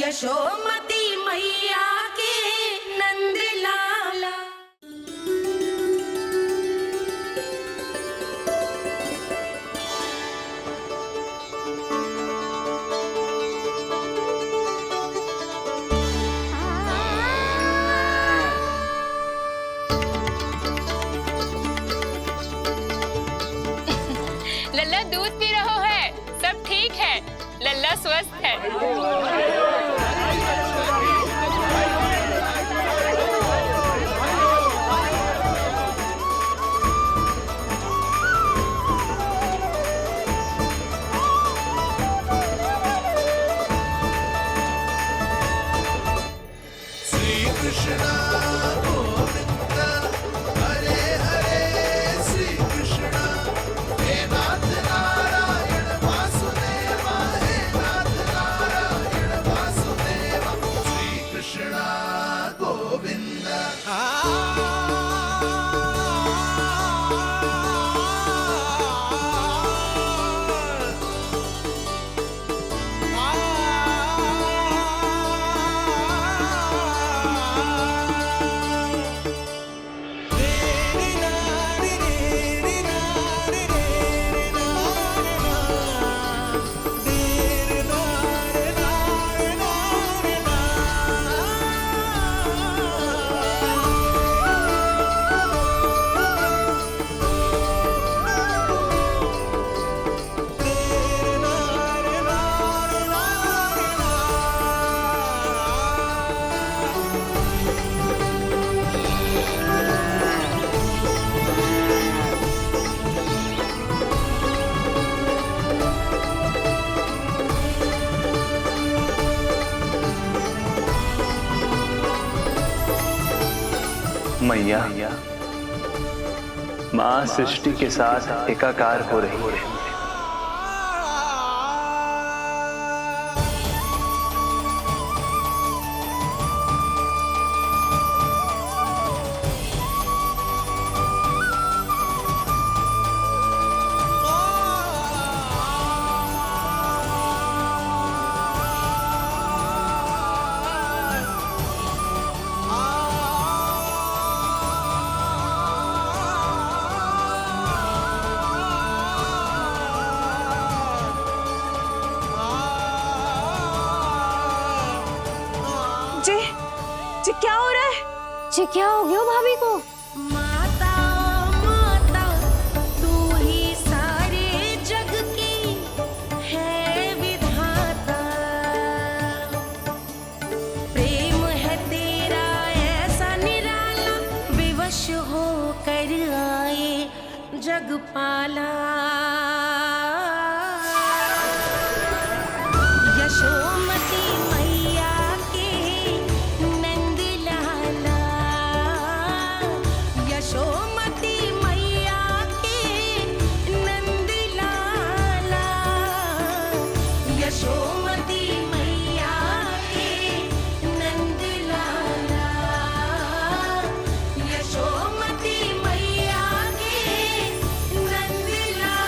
यशोमती मैया के नंद लाला। लल्ला दूध पी रहा है, सब ठीक है, लल्ला स्वस्थ है। श्री कृष्णा गोविंद हरे हरे, श्री कृष्णा हे नाथ नारायण वासुदेवा, हे नाथ नारायण वासुदेवा, श्री कृष्णा गोविंद। मैया, माँ सृष्टि के साथ एकाकार हो रही है। जी क्या हो रहा है? जी क्या हो गया भाभी को? माता माता तू ही सारे जग की है विधाता, प्रेम है तेरा ऐसा निराला, विवश हो कर आए जगपाला। यशोमती मैया के नंद लाला, यशोमती मैया के नंद लाला, यशोमती मैया के नंद लाला, यशोमती मैया के नंद लाला।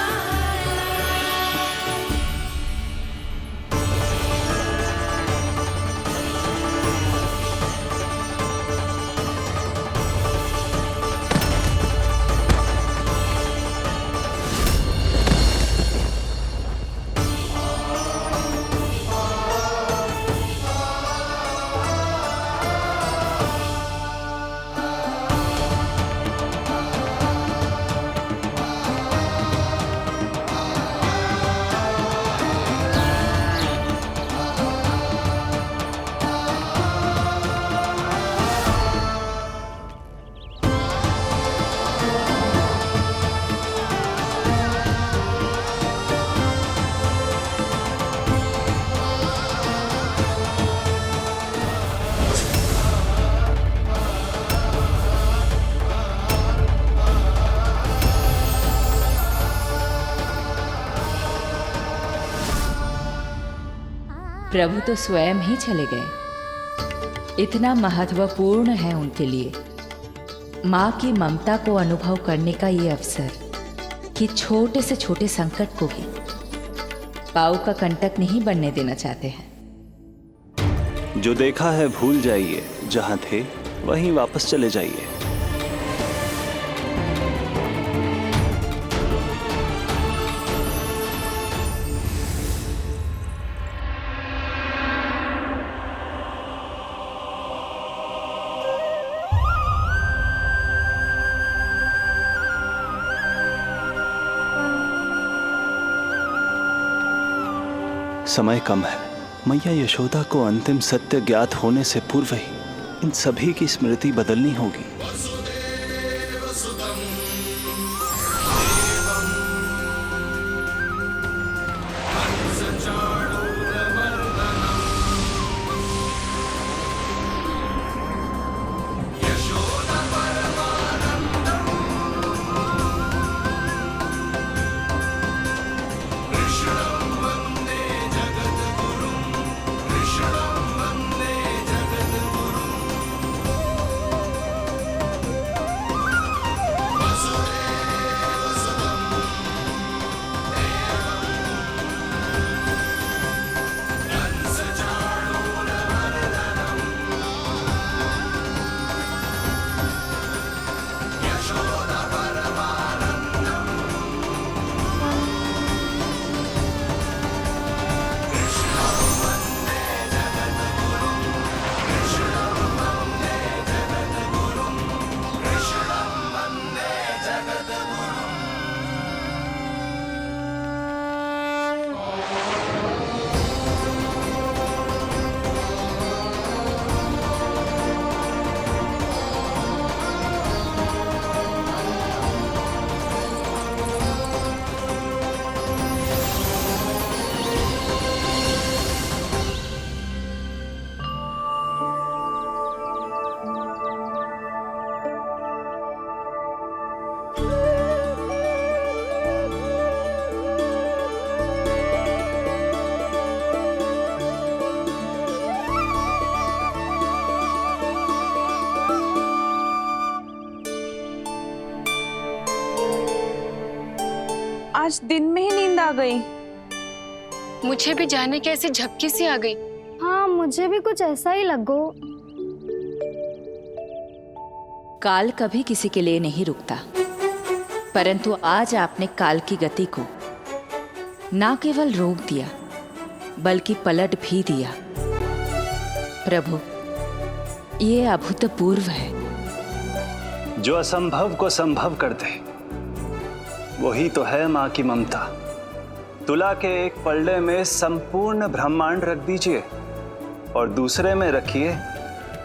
प्रभु तो स्वयं ही चले गए। इतना महत्वपूर्ण है उनके लिए माँ की ममता को अनुभव करने का ये अवसर कि छोटे से छोटे संकट को भी पाँव का कंटक नहीं बनने देना चाहते हैं। जो देखा है भूल जाइए, जहां थे वहीं वापस चले जाइए। समय कम है। मैया यशोदा को अंतिम सत्य ज्ञात होने से पूर्व ही इन सभी की स्मृति बदलनी होगी। आज दिन में ही नींद आ गई। मुझे भी जाने की ऐसी झपकी सी आ गई। हाँ, मुझे भी कुछ ऐसा ही लगो। काल कभी किसी के लिए नहीं रुकता, परंतु आज आपने काल की गति को ना केवल रोक दिया बल्कि पलट भी दिया। प्रभु, ये अभूतपूर्व है। जो असंभव को संभव कर दे वही तो है माँ की ममता। तुला के एक पलड़े में संपूर्ण ब्रह्मांड रख दीजिए और दूसरे में रखिए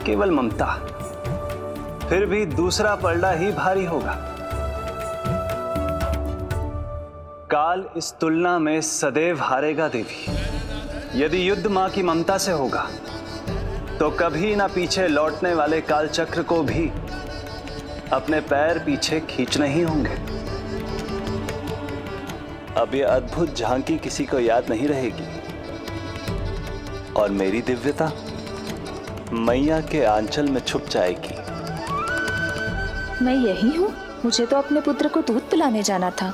केवल ममता, फिर भी दूसरा पलड़ा ही भारी होगा। काल इस तुलना में सदैव हारेगा देवी। यदि युद्ध माँ की ममता से होगा तो कभी ना पीछे लौटने वाले काल चक्र को भी अपने पैर पीछे खींचने ही होंगे। अब ये अद्भुत झांकी किसी को याद नहीं रहेगी और मेरी दिव्यता मैया के आंचल में छुप जाएगी। मैं यही हूँ। मुझे तो अपने पुत्र को दूध पिलाने जाना था।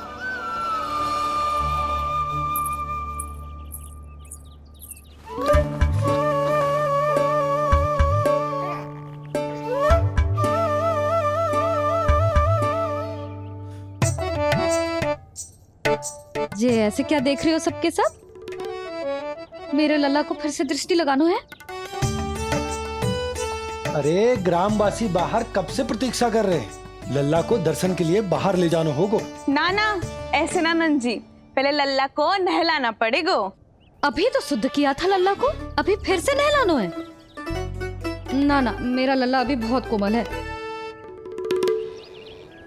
ये ऐसे क्या देख रहे हो सबके सब? मेरे लल्ला को फिर से दृष्टि लगाना है? अरे ग्रामवासी बाहर कब से प्रतीक्षा कर रहे हैं। लल्ला को दर्शन के लिए बाहर ले जाना होगा। ना ना, ऐसे ना नंद जी, पहले लल्ला को नहलाना पड़ेगा। अभी तो शुद्ध किया था लल्ला को, अभी फिर से नहलाना है? ना ना, मेरा लल्ला अभी बहुत कोमल है।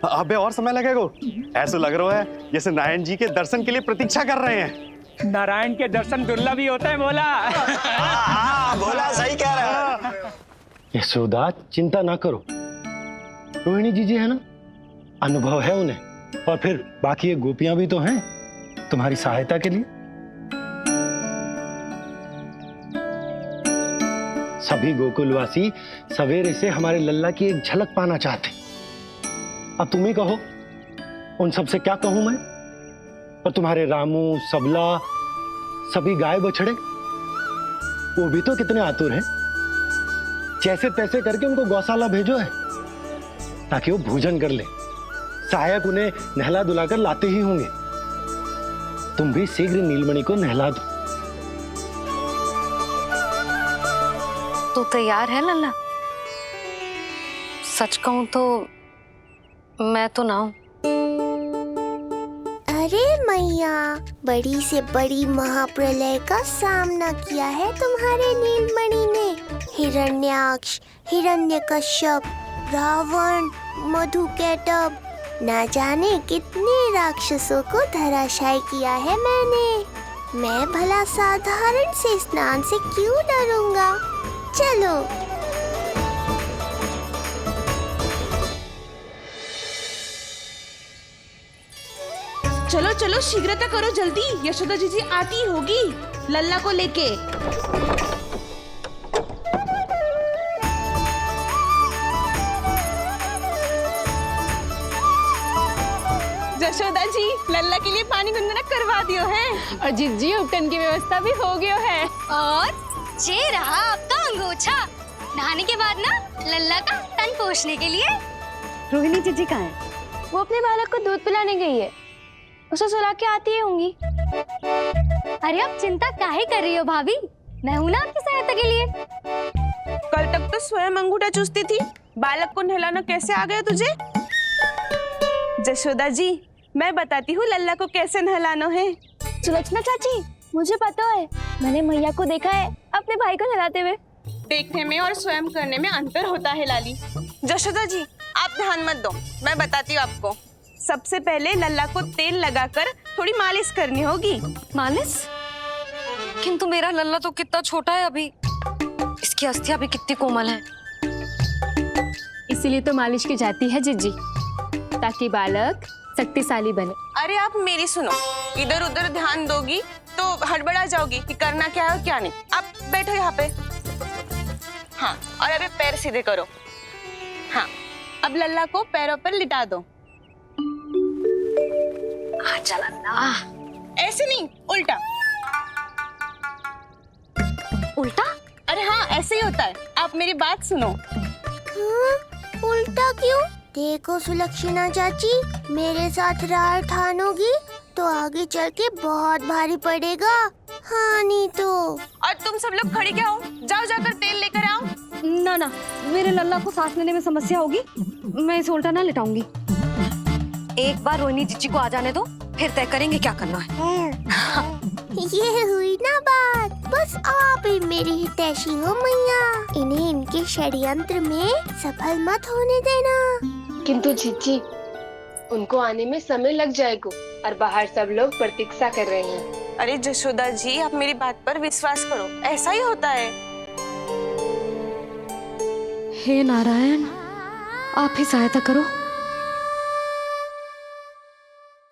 अबे और समय लगेगा। ऐसा लग रहा है जैसे नारायण जी के दर्शन के लिए प्रतीक्षा कर रहे हैं। नारायण के दर्शन दुर्लभ ही होते हैं। बोला हाँ, बोला सही कह रहा है। यशोदा, चिंता ना करो। रोहिणी जी है ना, अनुभव है उन्हें, और फिर बाकी ये गोपियां भी तो हैं तुम्हारी सहायता के लिए। सभी गोकुलवासी सवेरे से हमारे लल्ला की एक झलक पाना चाहते। अब तुम ही कहो, उन सबसे क्या कहूं मैं? और तुम्हारे रामू, सबला, सभी गाय बछड़े, वो भी तो कितने आतुर हैं। जैसे तैसे करके उनको गौशाला भेजो है ताकि वो भोजन कर ले। सहायक उन्हें नहला धुलाकर लाते ही होंगे। तुम भी शीघ्र नीलमणि को नहला दो। तो तैयार है लल्ला? सच कहूं तो मैं तो ना हूं। अरे मैया, बड़ी से बड़ी महाप्रलय का सामना किया है तुम्हारे नीलमणि ने। हिरण्याक्ष, हिरण्यकश्यप, रावण, मधुकैटभ, ना जाने कितने राक्षसों को धराशायी किया है मैंने। मैं भला साधारण से स्नान से क्यों डरूंगा? चलो। चलो चलो शीघ्रता करो, जल्दी। यशोदा जी आती होगी लल्ला को लेके। यशोदा जी लल्ला के लिए पानी गुनगुना करवा दियो है। और जिज्जी उपटन की व्यवस्था भी हो गयो है। और ये रहा आपका अंगोछा। नहाने के बाद ना लल्ला का तन पोंछने के लिए। रोहिणी जीजी कहाँ है? वो अपने बालक को दूध पिलाने गई है। उसे सुला के आती ही होंगी। अरे आप चिंता काहे कर रही हो भाभी? मैं हूं ना आपकी सहायता के लिए। कल तक तो स्वयं अंगूठा चूसती थी, बालक को नहलाना कैसे आ गया तुझे? यशोदा जी मैं बताती हूँ लल्ला को कैसे नहलाना है। सुलक्षणा चाची मुझे पता है, मैंने मैया को देखा है अपने भाई को नहलाते हुए। देखने में और स्वयं करने में अंतर होता है लाली। यशोदा जी आप ध्यान मत दो, मैं बताती हूँ आपको। सबसे पहले लल्ला को तेल लगाकर थोड़ी मालिश करनी होगी। मालिश? किंतु मेरा लल्ला तो कितना छोटा है अभी, इसकी अस्थियां भी कितनी कोमल है। इसीलिए तो मालिश की जाती है जिज्जी, ताकि बालक शक्तिशाली बने। अरे आप मेरी सुनो, इधर उधर ध्यान दोगी तो हड़बड़ा जाओगी कि करना क्या है और क्या नहीं। आप बैठो यहाँ पे। हाँ, और अभी पैर सीधे करो। हाँ, अब लल्ला को पैरों पर लिटा दो। चला ना, ऐसे नहीं, उल्टा। उल्टा? अरे हाँ ऐसे ही होता है, आप मेरी बात सुनो। उल्टा क्यों? देखो सुलक्षणा चाची, मेरे साथ रार ठानोगी तो आगे चल के बहुत भारी पड़ेगा। हाँ नहीं तो। और तुम सब लोग खड़ी क्या हो? जाओ जाकर तेल लेकर आओ। ना ना, मेरे लल्ला को सांस लेने में समस्या होगी, मैं इसे उल्टा ना लिटाऊंगी। एक बार रोहिणी जीजी को आ जाने दो, फिर तय करेंगे क्या करना है। ये हुई ना बात। बस आप ही मेरी हितैषी हो मैया। इन्हें इनके षड्यंत्र में सफल मत होने देना। किंतु जीजी उनको आने में समय लग जाएगा और बाहर सब लोग प्रतीक्षा कर रहे हैं। अरे यशोदा जी आप मेरी बात पर विश्वास करो, ऐसा ही होता है। हे नारायण, आप ही सहायता करो।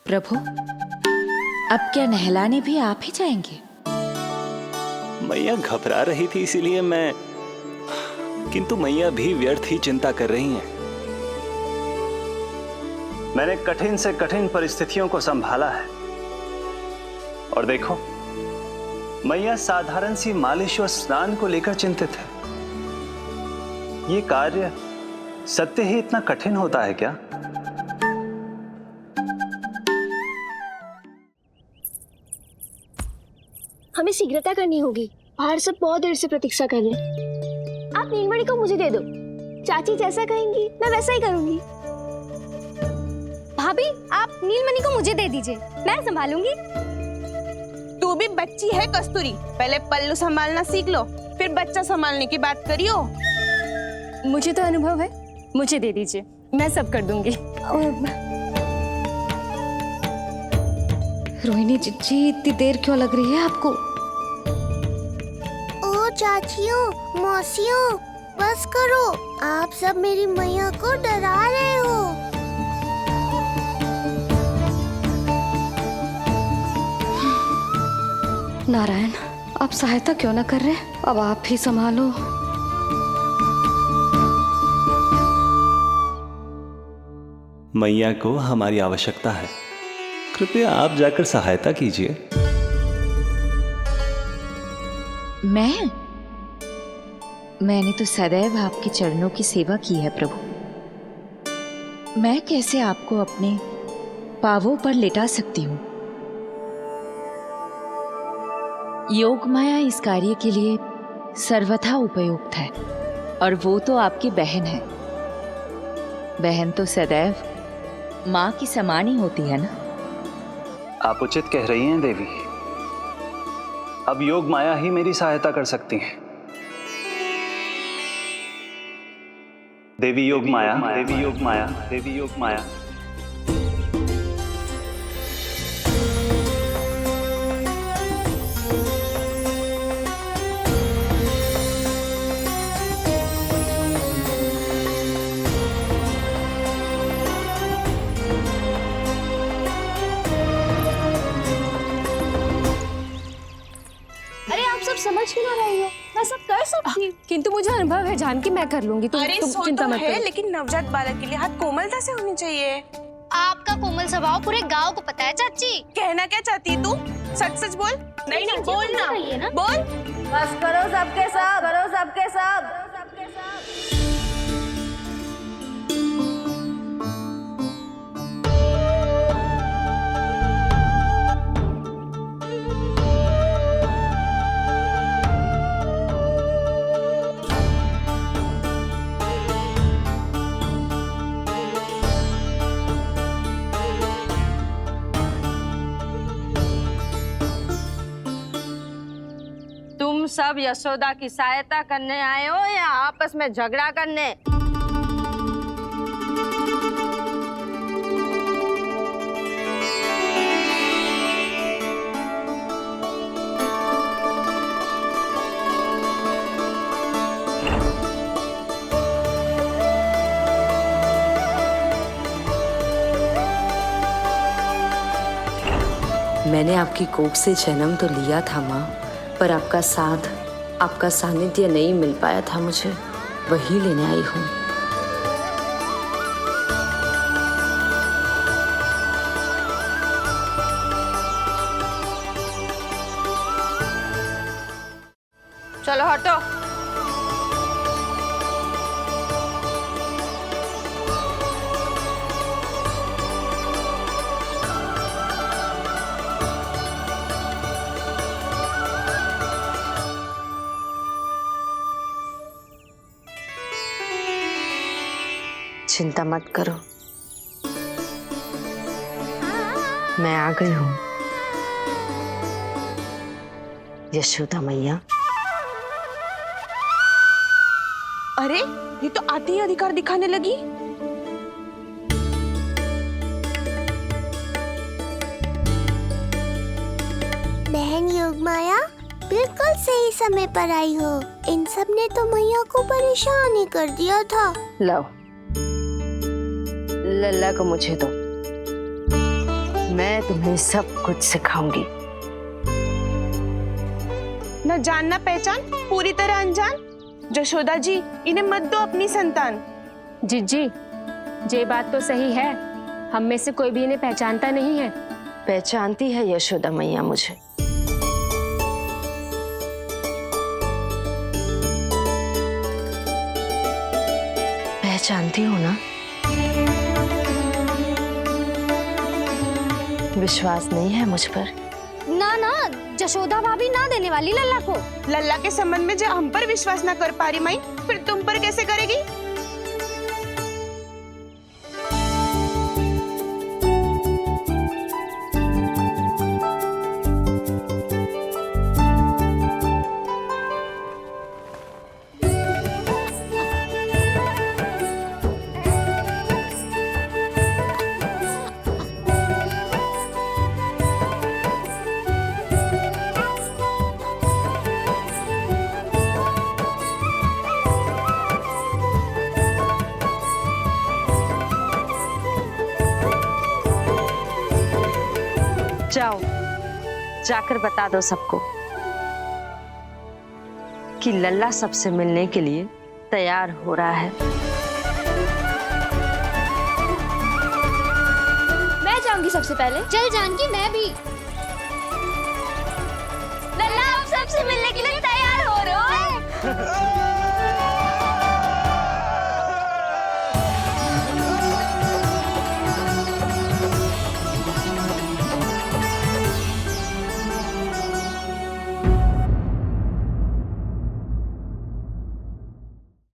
प्रभु, अब क्या नहलाने भी आप ही जाएंगे? मैया घबरा रही थी इसीलिए मैं, किंतु मैया भी व्यर्थ ही चिंता कर रही हैं। मैंने कठिन से कठिन परिस्थितियों को संभाला है और देखो, मैया साधारण सी मालिश और स्नान को लेकर चिंतित है। ये कार्य सत्य ही इतना कठिन होता है क्या? हमें शीघ्रता करनी होगी, बाहर सब बहुत देर से प्रतीक्षा कर रहे हैं। आप नीलमणि को मुझे दे दो, चाची जैसा कहेंगी मैं वैसा ही करूंगी। भाभी आप नीलमणि को मुझे दे दीजिए, मैं संभालूंगी। तू भी बच्ची है कस्तूरी, पहले पल्लू संभालना सीख लो, फिर बच्चा संभालने की बात करियो। मुझे तो अनुभव है, मुझे दे दीजिए, मैं सब कर दूंगी। रोहिणी जीजी इतनी देर क्यों लग रही है आपको? ओ चाचियों, मौसियों, बस करो। आप सब मेरी मैया को डरा रहे हो। नारायण, आप सहायता क्यों ना कर रहे? अब आप ही संभालो। मैया को हमारी आवश्यकता है, कृपया आप जाकर सहायता मैंने तो सदैव आपके चरणों की सेवा की है प्रभु। मैं कैसे आपको अपने पावों पर लेटा सकती हूँ? योग माया इस कार्य के लिए सर्वथा उपयुक्त है, और वो तो आपकी बहन है। बहन तो सदैव माँ की समान ही होती है ना। आप उचित कह रही हैं देवी। अब योग माया ही मेरी सहायता कर सकती हैं। देवी योग माया, देवी योग माया, देवी योग माया। समझ क्यों ना रही हो? मैं सब कर सकती हूँ, किंतु मुझे अनुभव है जान की मैं कर लूंगी। तुम चिंता मत करो। लेकिन नवजात बालक के लिए हाथ कोमलता से होनी चाहिए। आपका कोमल स्वभाव पूरे गांव को पता है चाची। कहना क्या चाहती है तू? सच सच बोल। नहीं नहीं बोल ना, बोल। बस करो सबके सब, करो सबके सब। तुम सब यशोदा की सहायता करने आए हो या आपस में झगड़ा करने? मैंने आपकी कोख से जन्म तो लिया था माँ, पर आपका साथ, आपका सानिध्य नहीं मिल पाया था मुझे, वही लेने आई हूँ। चलो हटो। चिंता मत करो, मैं आ गई हूँ। यशोदा मैया। अरे ये तो आते ही अधिकार दिखाने लगी। बहन योग माया, बिल्कुल सही समय पर आई हो। इन सब ने तो मैया को परेशान ही कर दिया था। लाओ लल्ला को मुझे दो, मैं तुम्हें सब कुछ सिखाऊंगी। न जान न पहचान, पूरी तरह अनजान। यशोदा जी, इन्हें मत दो अपनी संतान। जीजी, ये बात तो सही है, हम में से कोई भी इन्हें पहचानता नहीं है। पहचानती है यशोदा मैया मुझे। पहचानती हो ना? विश्वास नहीं है मुझ पर? ना ना, यशोदा भाभी ना देने वाली लल्ला को। लल्ला के संबंध में जो हम पर विश्वास ना कर पा रही माई, फिर तुम पर कैसे करेगी? जाओ, जाकर बता दो सबको कि लल्ला सबसे मिलने के लिए तैयार हो रहा है। मैं जाऊंगी सबसे पहले। चल जानकी, मैं भी। लल्ला आप सबसे मिलने के लिए तैयार हो रहे हो?